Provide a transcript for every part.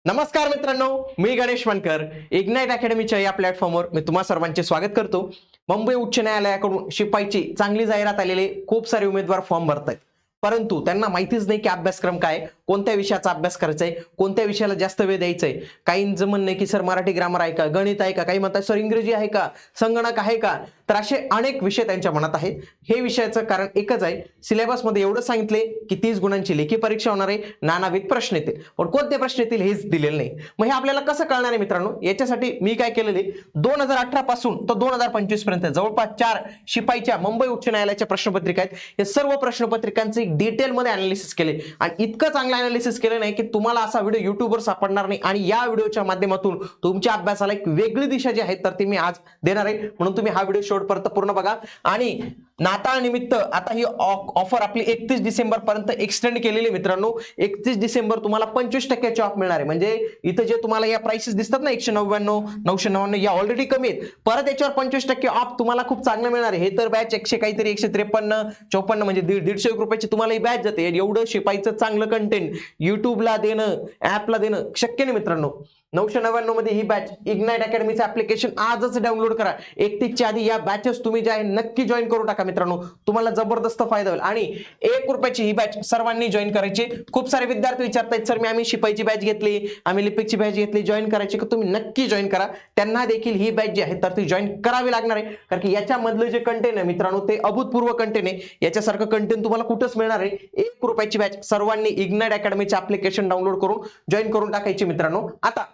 नमस्कार मित्रांनो, मी गणेश वनकर. इग्नाइट अकॅडमीच्या या प्लॅटफॉर्मवर मी तुम्हा सर्वांचे स्वागत करतो. मुंबई उच्च न्यायालयाकडून शिपाईची चांगली जाहिरात आलेले खूप सारे उमेदवार फॉर्म भरतायत, परंतु त्यांना माहितीच नाही की अभ्यासक्रम काय, कोणत्या विषयाचा अभ्यास करायचा आहे, कोणत्या विषयाला जास्त वेळ द्यायचा आहे. काहींचं म्हणणं आहे की सर मराठी ग्रामर आहे का, गणित आहे का, काही म्हणतात सर इंग्रजी आहे का, संगणक आहे का. तर असे अनेक विषय त्यांच्या मनात आहेत. हे विषयाचं कारण एकच आहे, सिलेबसमध्ये एवढं सांगितले की 30 गुणांची लेखी परीक्षा होणार आहे, नानाविध प्रश्न येतील, पण कोणते प्रश्न येतील हेच दिलेलं नाही. मग हे आपल्याला कसं कळणार आहे मित्रांनो? याच्यासाठी मी काय केलेले, 2018 पासून तर 2025 पर्यंत जवळपास 4 शिपाईच्या मुंबई उच्च न्यायालयाच्या प्रश्नपत्रिका आहेत. हे सर्व प्रश्नपत्रिकांचे डिटेलमध्ये अनालिसिस केले आणि इतकं चांगलं अनालिसिस केलं नाही की तुम्हाला असा व्हिडिओ युट्यूबवर सापडणार नाही. आणि या व्हिडिओच्या माध्यमातून तुमच्या अभ्यासाला एक वेगळी दिशा जी आहे तर ती मी आज देणार आहे. म्हणून तुम्ही हा व्हिडिओ शेवटपर्यंत पूर्ण बघा. आणि नाताळ निमित्त आता ही ऑफर आपली 31 डिसेंबर पर्यंत एक्सटेंड केलेली मित्रांनो. 31 डिसेंबर तुम्हाला 25% ऑफ मिळणार आहे. म्हणजे इथं जे तुम्हाला या प्राइसेस दिसतात ना 199, 999 या ऑलरेडी कमी आहेत, परत याच्यावर 25% ऑफ तुम्हाला खूप चांगलं मिळणार आहे. हे तर बॅच 100 काहीतरी 153, 54 म्हणजे 150 रुपयाची तुम्हाला ही बॅच जाते. एवढं शिपाईचं चांगलं कंटेंट युट्यूबला देणं, ऍपला देणं शक्य नाही मित्रांनो. 999 मध्ये ही बॅच. इग्नाइट अकॅडमीचं ऍप्लिकेशन आजच डाउनलोड करा. 31 च्या आधी या बॅचेस तुम्ही जे आहे नक्की जॉईन करून टाका मित्रांनो. तुम्हाला जबरदस्त फायदा होईल. आणि 1 रुपयाची ही बॅच सर्वांनी जॉईन करायची. खूप सारे विद्यार्थी विचारतायत सर आम्ही शिपाईची बॅच घेतली, आम्ही लिपिकची बॅच घेतली, जॉईन करायची का? तुम्ही नक्की जॉईन करा. त्यांना देखील ही बॅच जी आहे तर ती जॉईन करावी लागणार आहे. कारण की याच्यामधलं जे कंटेंट आहे मित्रांनो ते अभूतपूर्व कंटेंट आहे. याच्यासारखं कंटेंट तुम्हाला कुठंच मिळणार आहे. 1 रुपयाची बॅच सर्वांनी इग्नाइट अकॅडमीचे ऍप्लिकेशन डाउनलोड करून जॉईन करून टाकायची मित्रांनो. आता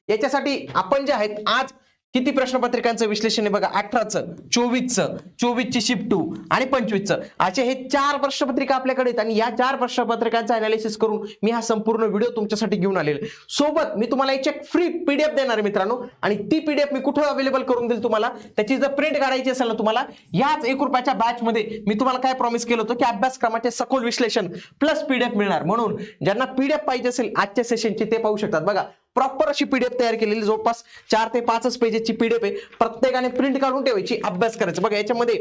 याच्यासाठी आपण जे आहेत आज किती प्रश्नपत्रिकांचं विश्लेषण आहे बघा. 18चं, 24चं, 24ची शिफ्ट 2 आणि 25चं असे हे 4 प्रश्नपत्रिका आपल्याकडे आहेत. आणि या 4 प्रश्नपत्रिकांचं अनालिसिस करून मी हा संपूर्ण व्हिडिओ तुमच्यासाठी घेऊन आलेलो आहे. सोबत मी तुम्हाला एक फ्री पीडीएफ देणार आहे मित्रांनो. आणि ती पीडीएफ मी कुठे अवेलेबल करून देईल तुम्हाला, त्याची जर प्रिंट काढायची असेल ना तुम्हाला, याच 1 रुपयाच्या बॅच मध्ये मी तुम्हाला काय प्रॉमिस केलं होतं की अभ्यासक्रमाचे सखोल विश्लेषण प्लस पीडीएफ मिळणार. म्हणून ज्यांना पीडीएफ पाहिजे असेल आजच्या सेशनची ते पाहू शकतात. बघा प्रॉपर अशी पीडीएफ तयार केलेली, जवळपास 4 ते 5 पेजेसची पीडीएफ आहे. प्रत्येकाने प्रिंट काढून ठेवायची, अभ्यास करायचा. बघा याच्यामध्ये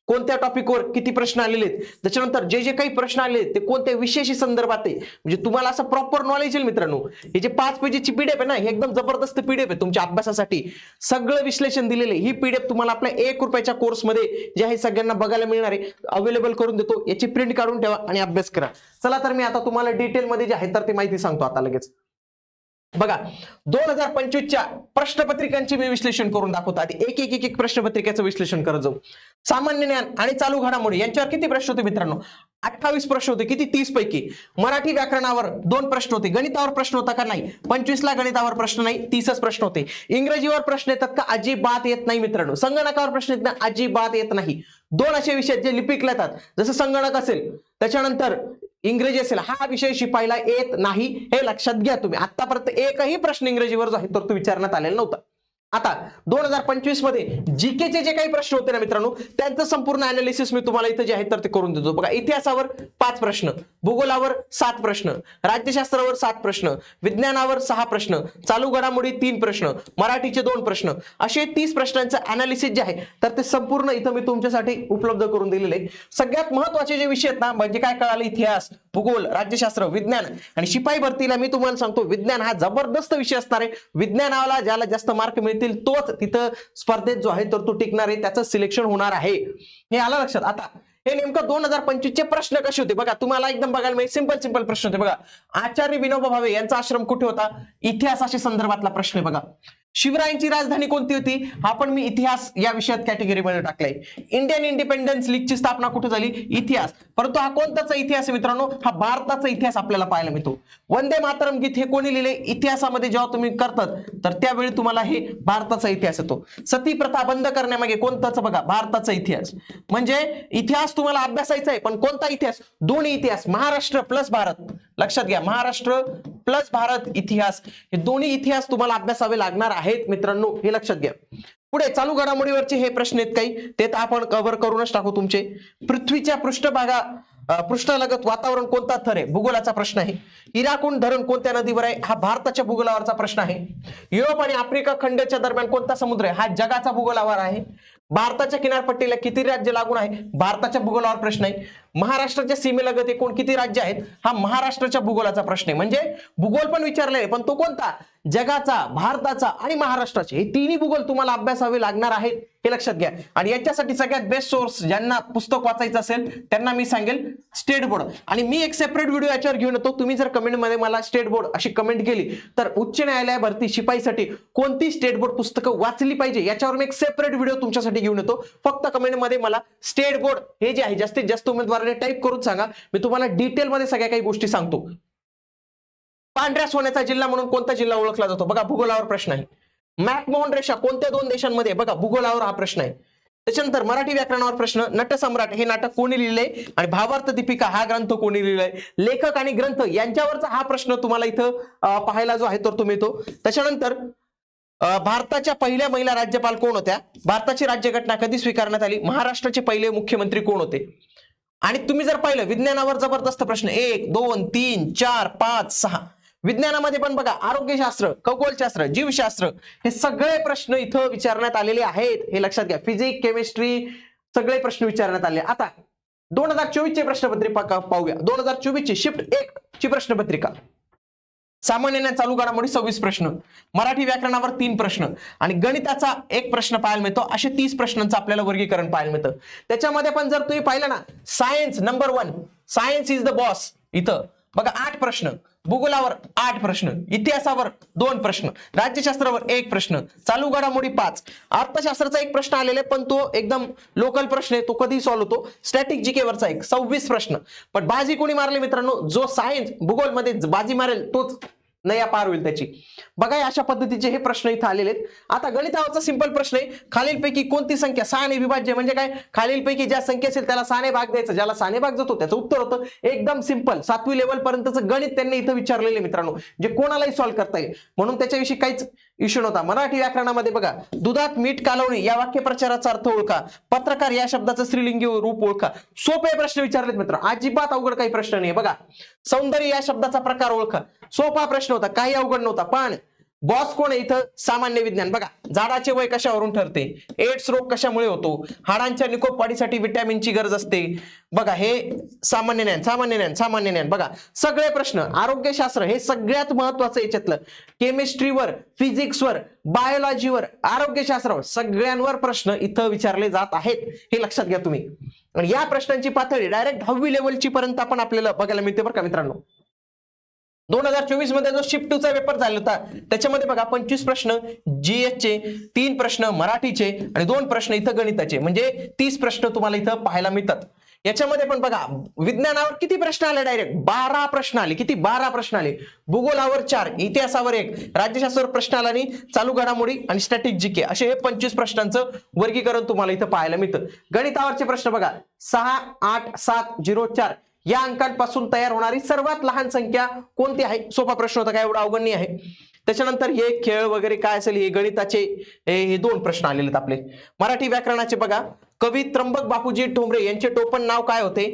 कोणत्या टॉपिकवर किती प्रश्न आलेले आहेत, त्याच्यानंतर जे जे काही प्रश्न आलेले आहेत ते कोणत्या विषयाशी संदर्भात आहे, म्हणजे तुम्हाला असं प्रॉपर नॉलेज येईल मित्रांनो. हे जे 5 पेजेसची पीडीएफ आहे ना, ही एकदम जबरदस्त पीडीएफ आहे तुमच्या अभ्यासासाठी. सगळं विश्लेषण दिलेलं आहे. ही पीडीएफ तुम्हाला आपल्या 1 रुपयाच्या कोर्समध्ये जे आहे सगळ्यांना बघायला मिळणार आहे, अवेलेबल करून देतो. याची प्रिंट काढून ठेवा आणि अभ्यास करा. चला तर मी आता तुम्हाला डिटेलमध्ये जे आहे तर ती माहिती सांगतो आता लगेच. बघा 2025च्या प्रश्नपत्रिकांचे मी विश्लेषण करून दाखवतो. आधी एक प्रश्नपत्रिकेचं विश्लेषण करत जाऊ. सामान्य ज्ञान आणि चालू घडामोडी यांच्यावर किती प्रश्न होते मित्रांनो? 28 प्रश्न होते. किती? 30 पैकी. मराठी व्याकरणावर 2 प्रश्न होते. गणितावर प्रश्न होता का? नाही. 25 ला गणितावर प्रश्न नाही, 30च प्रश्न होते. इंग्रजीवर प्रश्न येतात का? अजिबात येत नाही मित्रांनो. संगणकावर प्रश्न येत नाही, अजिबात येत नाही. 2 असे विषय जे लिपिकला येतात, जसं संगणक असेल त्याच्यानंतर इंग्रजी असेल, हा विषय शिपायला येत नाही, हे लक्षात घ्या तुम्ही. आतापर्यंत एकही प्रश्न इंग्रजीवर जो आहे तर तो विचारण्यात आलेला नव्हता. आता 2025 मध्ये जीकेचे जे काही प्रश्न होते ना मित्रांनो, त्यांचं संपूर्ण अनालिसिस मी तुम्हाला इथे जे आहे तर ते करून देतो. बघा इतिहासावर 5 प्रश्न, भूगोलावर 7 प्रश्न, राज्यशास्त्रावर 7 प्रश्न, विज्ञानावर 6 प्रश्न, चालू घडामोडी 3 प्रश्न, मराठीचे 2 प्रश्न, असे 30 प्रश्नांचं अनालिसिस जे आहे तर ते संपूर्ण इथं मी तुमच्यासाठी उपलब्ध करून दिलेले आहे. सगळ्यात महत्त्वाचे जे विषय आहेत ना, म्हणजे काय कळालं, इतिहास, भूगोल, राज्यशास्त्र, विज्ञान. आणि शिपाई भरतीला मी तुम्हाला सांगतो विज्ञान हा जबरदस्त विषय असणार आहे. विज्ञानाला ज्याला जास्त मार्क मिळतील तोच तिथं स्पर्धेत जो आहे तर तो टिकणार आहे, त्याचं सिलेक्शन होणार आहे. हे आलं लक्षात. आता हे नेमकं 2025 चे प्रश्न कसे होते बघा, तुम्हाला एकदम बघायला मिळेल. सिंपल प्रश्न होते बघा. आचार्य विनोबा भावे यांचा आश्रम कुठे होता? इतिहासाच्या संदर्भातला प्रश्न आहे बघा. शिवरायांची राजधानी कोणती होती? हा पण मी इतिहास या विषयात कॅटेगरीमध्ये टाकलाय. इंडियन इंडिपेंडन्स लीगची स्थापना कुठे झाली? इतिहास. परंतु हा कोणताचा इतिहास आहे मित्रांनो? हा भारताचा इतिहास आपल्याला पाहायला मिळतो. वंदे मातरम गीत हे कोणी लिहिले? इतिहासामध्ये जेव्हा तुम्ही करतात तर त्यावेळी तुम्हाला हे भारताचा इतिहास येतो. सती प्रथा बंद करण्यामागे कोणताच? बघा भारताचा इतिहास. म्हणजे इतिहास तुम्हाला अभ्यासायचा आहे, पण कोणता इतिहास? दोन्ही इतिहास, महाराष्ट्र प्लस भारत. लक्षात घ्या, महाराष्ट्र प्लस भारत इतिहास, हे दोन्ही इतिहास तुम्हाला अभ्यासावे लागणार आहेत मित्रांनो, हे लक्षात घ्या. पुढे चालू घडामोडीवरचे हे प्रश्न आहेत काही, ते तर आपण कव्हर करूनच टाकू तुमचे. पृथ्वीच्या पृष्ठलगत वातावरण कोणता थर आहे? भूगोलाचा प्रश्न आहे. इराकुंड धरण कोणत्या नदीवर आहे? हा भारताच्या भूगोलावरचा प्रश्न आहे. युरोप आणि आफ्रिका खंडाच्या दरम्यान कोणता समुद्र आहे? हा जगाचा भूगोलावर आहे. भारताच्या किनारपट्टीला किती राज्य लागून आहे? भारताच्या भूगोलावर प्रश्न आहे. महाराष्ट्राच्या सीमेलगत एकूण किती राज्य आहेत, हा महाराष्ट्राच्या भूगोलाचा प्रश्न आहे. म्हणजे भूगोल पण विचारलेला आहे, पण तो कोणता, जगाचा, भारताचा आणि महाराष्ट्राचे, हे तिन्ही भूगोल तुम्हाला अभ्यासावे लागणार आहेत, हे लक्षात घ्या. आणि याच्यासाठी सगळ्यात बेस्ट सोर्स, ज्यांना पुस्तक वाचायचं असेल त्यांना मी सांगेल स्टेट बोर्ड. आणि मी एक सेपरेट व्हिडिओ याच्यावर घेऊन येतो. तुम्ही जर कमेंटमध्ये मला स्टेट बोर्ड अशी कमेंट केली तर उच्च न्यायालय भरती शिपाईसाठी कोणती स्टेट बोर्ड पुस्तकं वाचली पाहिजे याच्यावर मी एक सेपरेट व्हिडिओ तुमच्यासाठी घेऊन येतो. फक्त कमेंटमध्ये मला स्टेट बोर्ड हे जे आहे जास्तीत जास्त उमेदवारांनी टाईप करून सांगा, मी तुम्हाला डिटेलमध्ये सगळ्या काही गोष्टी सांगतो. पांढऱ्या सोन्याचा जिल्हा म्हणून कोणता जिल्हा ओळखला जातो, बघा भूगोलावर प्रश्न आहे. मॅकमोहन रेषा कोणत्या 2 देशांमध्ये, बघा भूगोलावर हा प्रश्न आहे. त्याच्यानंतर मराठी व्याकरणावर प्रश्न, नटसम्राट हे नाटक कोणी लिहिलंय आणि भावार्थ दीपिका हा ग्रंथ कोणी लिहिलाय, लेखक आणि ग्रंथ यांच्यावरचा हा प्रश्न तुम्हाला इथं पाहायला जो आहे तर तो मिळतो. त्याच्यानंतर भारताच्या पहिल्या महिला राज्यपाल कोण होत्या, भारताची राज्यघटना कधी स्वीकारण्यात आली, महाराष्ट्राचे पहिले मुख्यमंत्री कोण होते. आणि तुम्ही जर पाहिलं विज्ञानावर जबरदस्त प्रश्न 1 2 3 4 5 6. विज्ञानामध्ये पण बघा आरोग्यशास्त्र, खगोलशास्त्र, जीवशास्त्र हे सगळे प्रश्न इथं विचारण्यात आलेले आहेत, हे लक्षात घ्या. फिजिक्स, केमिस्ट्री सगळे प्रश्न विचारण्यात आले. आता 2024 ची प्रश्नपत्रिका पाहूया. 2024 ची शिफ्ट 1 ची प्रश्नपत्रिका, सामान्य ज्ञान चालू घडामोडी 26 प्रश्न, मराठी व्याकरणावर 3 प्रश्न आणि गणिताचा 1 प्रश्न पाहायला मिळतो. असे 30 प्रश्नांचं आपल्याला वर्गीकरण पाहायला मिळतं. त्याच्यामध्ये पण जर तुम्ही पाहिलं ना, science number 1, science is the boss, इथं बघा 8 प्रश्न, भूगोलावर 8 प्रश्न, इतिहासावर 2 प्रश्न, राज्यशास्त्रावर 1 प्रश्न, चालू घडामोडी 5, अर्थशास्त्राचा 1 प्रश्न आलेला आहे पण तो एकदम लोकल प्रश्न आहे, तो कधी सॉल्व्ह होतो. स्टॅटिक जीके वरचा 26 प्रश्न. पण बाजी कोणी मारली मित्रांनो, जो सायन्स भूगोल मध्ये बाजी मारेल तोच नया पार होईल त्याची. बघा अशा पद्धतीचे हे प्रश्न इथं आलेले आहेत. आता गणितावरचा सिंपल प्रश्न आहे, खालीलपैकी कोणती संख्या 6 ने विभाज्य, म्हणजे काय, खालीलपैकी ज्या संख्या असेल त्याला 6 ने भाग द्यायचा, ज्याला 6 ने भाग जातो त्याचं उत्तर होतं. एकदम सिंपल 7वी लेवल पर्यंतचं गणित त्यांनी इथं विचारलेले मित्रांनो, जे कोणालाही सॉल्व्ह करता येईल, म्हणून त्याच्याविषयी काहीच इश्यू नव्हता. मराठी व्याकरणामध्ये बघा, दुधात मीठ कालवणे या वाक्यप्रचाराचा अर्थ ओळखा, पत्रकार या शब्दाचं स्त्रीलिंगी रूप ओळखा. सोपे प्रश्न विचारलेत मित्र, अजिबात अवघड काही प्रश्न नाही. बघा सौंदर्य या शब्दाचा प्रकार ओळखा, सोपा प्रश्न होता, काही अवघड नव्हता. पण बॉस कोण आहे इथं, सामान्य विज्ञान. बघा झाडाचे वय कशावरून ठरते, एड्स रोग कशामुळे होतो, हाडांच्या निकोप वाढीसाठी विटॅमिनची गरज असते. बघा हे सामान्य ज्ञान, सामान्य ज्ञान, सामान्य ज्ञान. बघा सगळे प्रश्न, आरोग्यशास्त्र हे सगळ्यात महत्वाचं याच्यातलं, केमिस्ट्रीवर, फिजिक्सवर, बायोलॉजीवर, आरोग्यशास्त्रावर सगळ्यांवर प्रश्न इथं विचारले जात आहेत, हे लक्षात घ्या तुम्ही. आणि या प्रश्नांची पातळी डायरेक्ट 10वी लेवलची पर्यंत आपण आपल्याला बघायला मिळते बरं का मित्रांनो. 2024 मध्ये जो शिफ्ट 2 चा पेपर झाला होता त्याच्यामध्ये बघा 25 प्रश्न जीएस चे, 3 प्रश्न मराठीचे आणि 2 प्रश्न इथं गणिताचे, म्हणजे 30 प्रश्न तुम्हाला इथं पाहायला मिळतात. याच्यामध्ये पण बघा विज्ञानावर किती प्रश्न आले, डायरेक्ट 12 प्रश्न आले. किती, 12 प्रश्न आले. भूगोलावर 4, इतिहासावर 1, राज्यशास्त्रावर प्रश्न आला आणि चालू घडामोडी आणि स्टॅटिक जीके असे हे 25 प्रश्नांचं वर्गीकरण तुम्हाला इथं पाहायला मिळतं. गणितावरचे प्रश्न बघा 6 8 7 0 4 या अंकांपासून तयार होणारी सर्वात लहान संख्या कोणती आहे, सोपा प्रश्न होता, काय एवढा अवघड नाही आहे. त्याच्यानंतर हे खेळ वगैरे काय असेल, हे गणिताचे हे 2 प्रश्न आलेले आहेत आपले. मराठी व्याकरणाचे बघा, कवी त्र्यंबक बापूजी ठोंबरे यांचे टोपण नाव काय होते,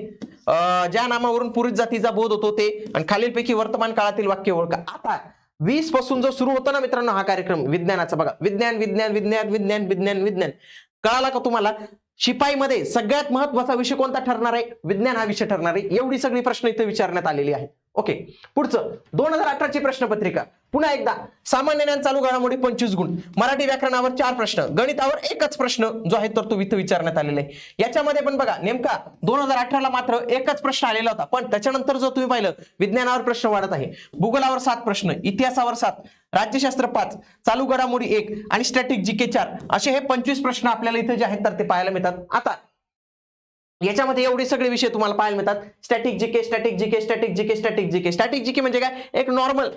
ज्या नामावरून पुरुष जातीचा बोध होतो ते, आणि खालीलपैकी वर्तमान काळातील वाक्य ओळखा. आता 20 पासून जो सुरू होतो ना मित्रांनो हा कार्यक्रम विज्ञानाचा, बघा विज्ञान विज्ञान विज्ञान विज्ञान विज्ञान विज्ञान, कळाला का तुम्हाला. शिपाईमध्ये सगळ्यात महत्वाचा विषय कोणता ठरणार आहे, विज्ञान हा विषय ठरणार आहे. एवढी सगळी प्रश्न इथे विचारण्यात आलेली आहेत. ओके, पुढचं 2018 ची प्रश्नपत्रिका. पुन्हा एकदा सामान्य ज्ञान चालू घडामोडी 25 गुण, मराठी व्याकरणावर 4 प्रश्न, गणितावर 1च प्रश्न जो आहे तर तो इथं विचारण्यात आलेला आहे. याच्यामध्ये पण बघा नेमका 2018 ला मात्र 1च प्रश्न आलेला होता, पण त्याच्यानंतर जो तुम्ही पाहिलं विज्ञानावर प्रश्न वाढत आहे. भूगोलावर 7 प्रश्न, इतिहासावर 7, राज्यशास्त्र 5, चालू घडामोडी 1 आणि स्टॅटिक जीके 4 असे हे 25 प्रश्न आपल्याला इथे जे आहेत तर ते पाहायला मिळतात. आता याच्यामध्ये एवढे सगळे विषय तुम्हाला पाहायला मिळतात. Static GK, static GK, static GK, static GK. Static GK म्हणजे काय, एक नॉर्मल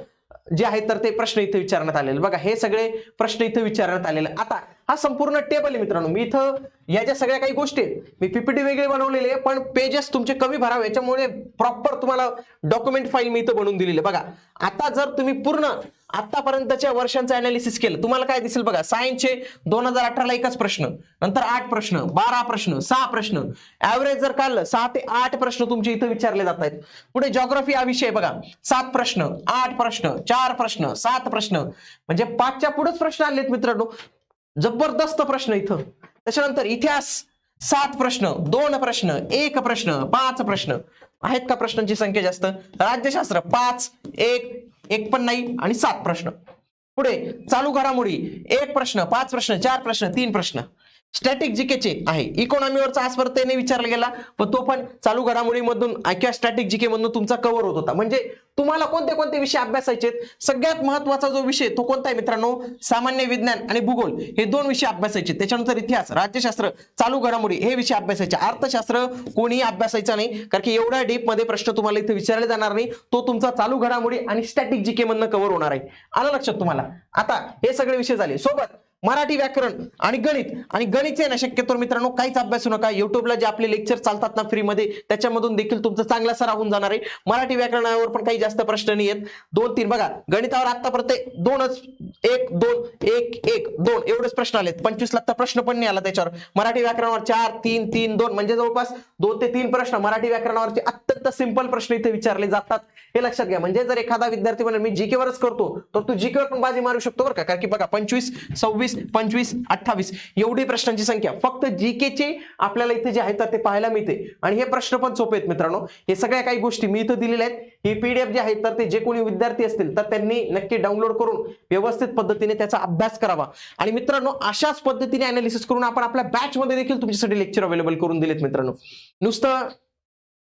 जे आहेत तर ते प्रश्न इथे विचारण्यात आलेले. बघा हे सगळे प्रश्न इथे विचारण्यात आलेले. आता हा संपूर्ण टेबल आहे मित्रांनो. मी इथं या ज्या सगळ्या काही गोष्टी आहेत मी पीपीटी वेगळे बनवलेले आहे, पण पेजेस तुमचे कमी भरावे याच्यामुळे प्रॉपर तुम्हाला डॉक्युमेंट फाईल मी इथं बनवून दिलेली. बघा आता जर तुम्ही पूर्ण आतापर्यंतच्या वर्षांचं अनालिसिस केलं तुम्हाला काय दिसेल बघा. सायन्सचे 2018 ला 1च प्रश्न, नंतर 8 प्रश्न, 12 प्रश्न, 6 प्रश्न, ऍव्हरेज जर काढलं 6 ते 8 प्रश्न तुमचे इथं विचारले जात आहेत. पुढे जिओग्राफी हा विषय बघा 7 प्रश्न, 8 प्रश्न, 4 प्रश्न, 7 प्रश्न, म्हणजे 5च्या पुढेच प्रश्न आलेत मित्रांनो. जबरदस्त प्रश्न इथं. त्याच्यानंतर इतिहास 7 प्रश्न, 2 प्रश्न, 1 प्रश्न, 5 प्रश्न आहेत का? प्रश्नांची संख्या जास्त. राज्यशास्त्र 5, 1 पण नाही आणि 7 प्रश्न. पुढे चालू घडामोडी 1 प्रश्न, 5 प्रश्न, 4 प्रश्न, 3 प्रश्न. स्टॅटिक जीकेचे आहे. इकॉनॉमीवरचा आजपर्यंत त्याने विचारला गेला, पण तो पण चालू घडामोडीमधून किंवा स्टॅटिक जीके मधून तुमचा कव्हर होत होता. म्हणजे तुम्हाला कोणते कोणते विषय अभ्यासायचे. सगळ्यात महत्वाचा जो विषय तो कोणता आहे मित्रांनो? सामान्य विज्ञान आणि भूगोल हे 2 विषय अभ्यासायचे. त्याच्यानंतर इतिहास, राज्यशास्त्र, चालू घडामोडी हे विषय अभ्यासायचे. अर्थशास्त्र कोणीही अभ्यासायचा नाही, कारण की एवढ्या डीप मध्ये प्रश्न तुम्हाला इथे विचारले जाणार नाही. तो तुमचा चालू घडामोडी आणि स्टॅटिक जीके मधनं कव्हर होणार आहे. आलं लक्षात तुम्हाला? आता हे सगळे विषय झाले. सोबत मराठी व्याकरण आणि गणित आहे ना, शक्यतो मित्रांनो काहीच अभ्यासू नका. युट्यूबला जे आपले लेक्चर चालतात ना फ्रीमध्ये, त्याच्यामधून देखील तुमचं चांगला सराव होऊन जाणार आहे. मराठी व्याकरणावर पण काही जास्त प्रश्न नाही आहेत. 2-3 बघा, गणितावर आतापर्यंत 2च 1 2 1 1 2 एवढेच प्रश्न आलेत. 25 ला तर प्रश्न पण नाही आला त्याच्यावर. मराठी व्याकरणावर 4 3 3 2 म्हणजे जवळपास 2 ते 3 प्रश्न मराठी व्याकरणावरचे अत्यंत सिंपल प्रश्न इथे विचारले जातात. हे लक्षात घ्या. म्हणजे जर एखादा विद्यार्थी म्हणेल मी जीके वरच करतो, तर तू जीके वर पण बाजी मारू शकतो बरं का. कारण की बघा 25 26 25 28 एवढी प्रश्नांची संख्या फक्त जीकेचे आपल्याला इथे जे आहेत ते पाहायला मिळते. आणि हे प्रश्न पण सोपे आहेत मित्रांनो. हे सगळ्या काही गोष्टी मी इथं दिलेल्या आहेत. ही पीडीएफ जे आहेत तर ते जे कोणी विद्यार्थी असतील तर त्यांनी नक्की डाउनलोड करून व्यवस्थित पद्धतीने त्याचा अभ्यास करावा. आणि मित्रांनो अशाच पद्धतीने अनालिसिस करून आपण आपल्या बॅच मध्ये देखील तुमच्यासाठी लेक्चर अवेलेबल करून दिलेत मित्रांनो. नुसतं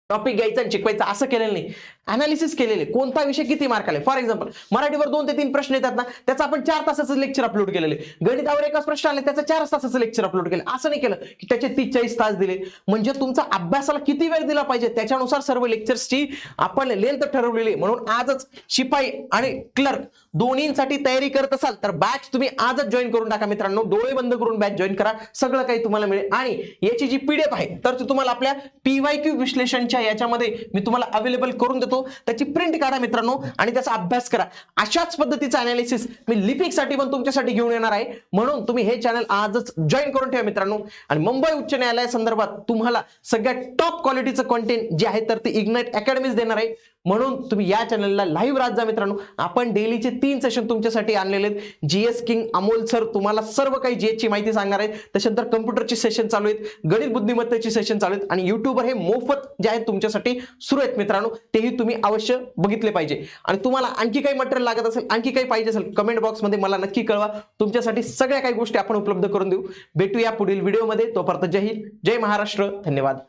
टॉपिक घ्यायचा आणि शिकवायचा असं केलेलं नाही. अनालिसिस केलेले, कोणता विषय किती मार्क आले. फॉर एक्झाम्पल मराठीवर 2 ते 3 प्रश्न येतात ना, त्याचं आपण 4 तासाचं लेक्चर अपलोड केलेले. गणितावर एकच प्रश्न आले, त्याचं 4 तासाचं लेक्चर अपलोड केलं. असं नाही केलं की त्याचे 30-40 तास दिले. म्हणजे तुमचा अभ्यासाला किती वेळ दिला पाहिजे त्याच्यानुसार सर्व लेक्चर्सची आपण लेंथ ठरवलेली. म्हणून आजच शिपाई आणि क्लर्क दोन्हींसाठी तयारी करत असाल तर बॅच तुम्ही आजच जॉईन करून टाका मित्रांनो. डोळे बंद करून बॅच जॉईन करा, सगळं काही तुम्हाला मिळेल. आणि याची जी पीडीएफ आहे तर ती तुम्हाला आपल्या PYQ विश्लेषणच्या याच्यामध्ये मी तुम्हाला अवेलेबल करून देतो. त्याची प्रिंट काढा मित्रांनो आणि त्याचा अभ्यास करा. अशाच पद्धतीचा अनालिसिस मी लिपिकसाठी पण तुमच्यासाठी घेऊन येणार आहे. म्हणून तुम्ही हे चॅनल आजच जॉईन करून ठेवा मित्रांनो. आणि मुंबई उच्च न्यायालयासंदर्भात तुम्हाला सगळ्यात टॉप क्वालिटीचं कंटेंट जे आहे तर ते इग्नाइट अकॅडमीज देणार आहे. म्हणून तुम्ही या चॅनलला लाईव्ह राहत जा मित्रांनो. आपण डेलीचे 3 सेशन तुमच्यासाठी आणलेले आहेत. जीएस किंग अमोल सर तुम्हाला सर्व काही जीएस ची माहिती सांगणार आहेत. त्याच्यानंतर कम्प्युटरचे सेशन चालू आहेत, गणित बुद्धिमत्तेचे सेशन चालू आहेत आणि युट्यूबवर हे मोफत जे आहेत तुमच्यासाठी सुरू आहेत मित्रांनो. तेही तुम्ही अवश्य बघितले पाहिजे. आणि तुम्हाला आणखी काही मटेरियल लागत असेल, आणखी काही पाहिजे असेल, कमेंट बॉक्समध्ये मला नक्की कळवा. तुमच्यासाठी सगळ्या काही गोष्टी आपण उपलब्ध करून देऊ. भेटूया पुढील व्हिडिओमध्ये. तोपर्यंत जय हिंद, जय महाराष्ट्र, धन्यवाद.